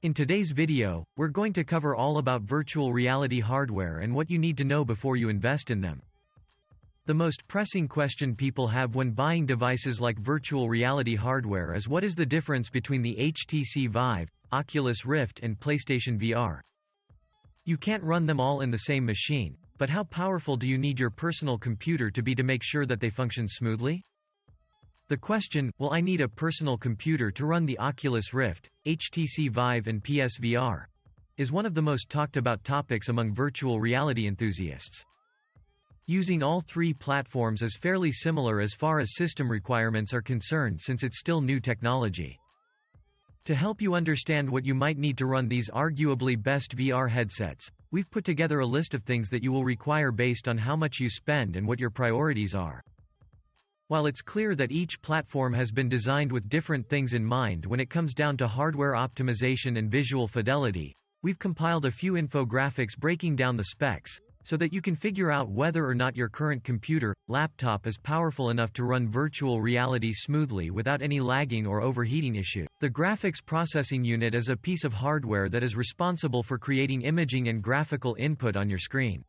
In today's video, we're going to cover all about virtual reality hardware and what you need to know before you invest in them. The most pressing question people have when buying devices like virtual reality hardware is what is the difference between the HTC Vive, Oculus Rift and PlayStation VR? You can't run them all in the same machine, but how powerful do you need your personal computer to be to make sure that they function smoothly? The question, will I need a personal computer to run the Oculus Rift, HTC Vive and PSVR? Is one of the most talked about topics among virtual reality enthusiasts. Using all three platforms is fairly similar as far as system requirements are concerned since it's still new technology. To help you understand what you might need to run these arguably best VR headsets, we've put together a list of things that you will require based on how much you spend and what your priorities are. While it's clear that each platform has been designed with different things in mind when it comes down to hardware optimization and visual fidelity, we've compiled a few infographics breaking down the specs, so that you can figure out whether or not your current computer, laptop is powerful enough to run virtual reality smoothly without any lagging or overheating issue. The graphics processing unit is a piece of hardware that is responsible for creating imaging and graphical input on your screen.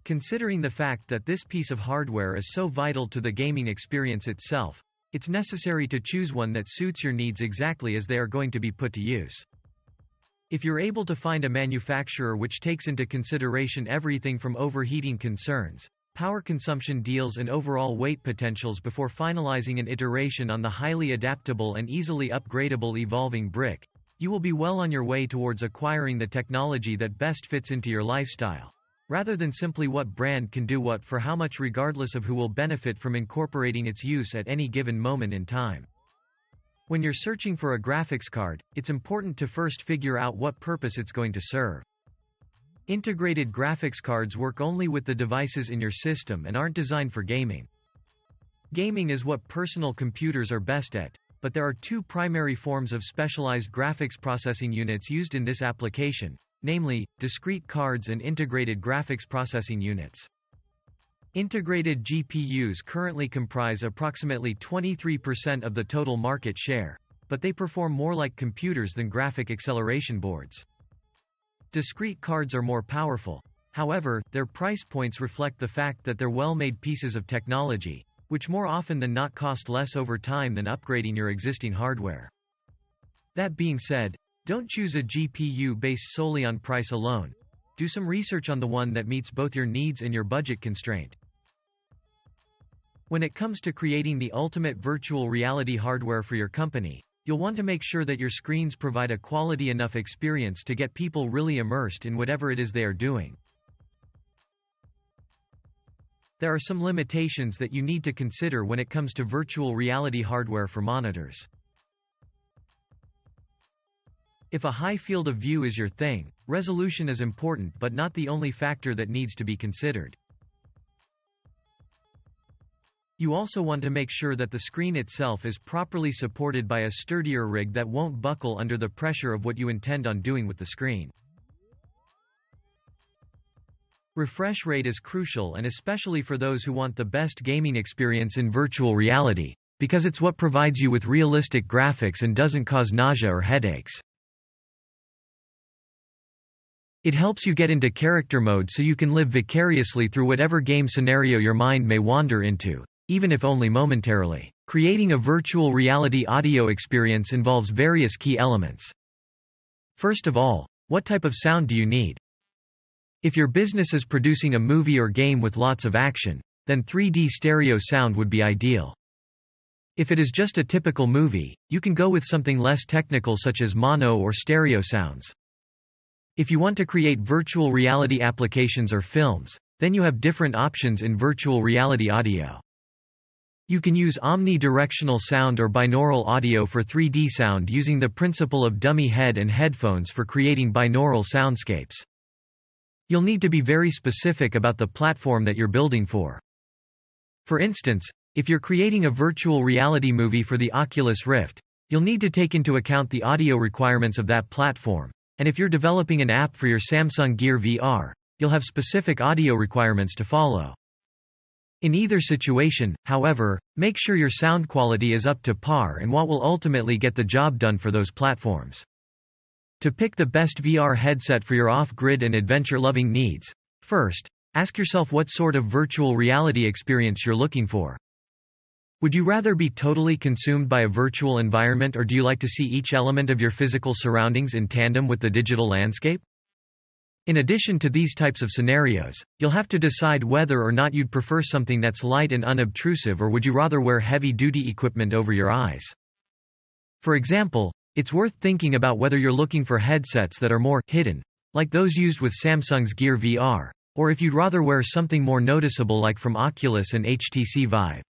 Considering the fact that this piece of hardware is so vital to the gaming experience itself, it's necessary to choose one that suits your needs exactly as they are going to be put to use. If you're able to find a manufacturer which takes into consideration everything from overheating concerns, power consumption deals and overall weight potentials before finalizing an iteration on the highly adaptable and easily upgradable evolving brick, you will be well on your way towards acquiring the technology that best fits into your lifestyle, rather than simply what brand can do what for how much regardless of who will benefit from incorporating its use at any given moment in time. When you're searching for a graphics card, it's important to first figure out what purpose it's going to serve. Integrated graphics cards work only with the devices in your system and aren't designed for gaming. Gaming is what personal computers are best at, but there are two primary forms of specialized graphics processing units used in this application, namely, discrete cards and integrated graphics processing units. Integrated GPUs currently comprise approximately 23% of the total market share, but they perform more like computers than graphic acceleration boards. Discrete cards are more powerful, however, their price points reflect the fact that they're well-made pieces of technology, which more often than not cost less over time than upgrading your existing hardware. That being said, don't choose a GPU based solely on price alone. Do some research on the one that meets both your needs and your budget constraint. When it comes to creating the ultimate virtual reality hardware for your company, you'll want to make sure that your screens provide a quality enough experience to get people really immersed in whatever it is they are doing. There are some limitations that you need to consider when it comes to virtual reality hardware for monitors. If a high field of view is your thing, resolution is important but not the only factor that needs to be considered. You also want to make sure that the screen itself is properly supported by a sturdier rig that won't buckle under the pressure of what you intend on doing with the screen. Refresh rate is crucial, and especially for those who want the best gaming experience in virtual reality, because it's what provides you with realistic graphics and doesn't cause nausea or headaches. It helps you get into character mode so you can live vicariously through whatever game scenario your mind may wander into, even if only momentarily. Creating a virtual reality audio experience involves various key elements. First of all, what type of sound do you need? If your business is producing a movie or game with lots of action, then 3D stereo sound would be ideal. If it is just a typical movie, you can go with something less technical such as mono or stereo sounds. If you want to create virtual reality applications or films, then you have different options in virtual reality audio. You can use omni-directional sound or binaural audio for 3D sound using the principle of dummy head and headphones for creating binaural soundscapes. You'll need to be very specific about the platform that you're building for. For instance, if you're creating a virtual reality movie for the Oculus Rift, you'll need to take into account the audio requirements of that platform, and if you're developing an app for your Samsung Gear VR, you'll have specific audio requirements to follow. In either situation, however, make sure your sound quality is up to par and what will ultimately get the job done for those platforms. To pick the best VR headset for your off-grid and adventure-loving needs, first, ask yourself what sort of virtual reality experience you're looking for. Would you rather be totally consumed by a virtual environment, or do you like to see each element of your physical surroundings in tandem with the digital landscape? In addition to these types of scenarios, you'll have to decide whether or not you'd prefer something that's light and unobtrusive, or would you rather wear heavy-duty equipment over your eyes. For example, it's worth thinking about whether you're looking for headsets that are more hidden, like those used with Samsung's Gear VR, or if you'd rather wear something more noticeable like from Oculus and HTC Vive.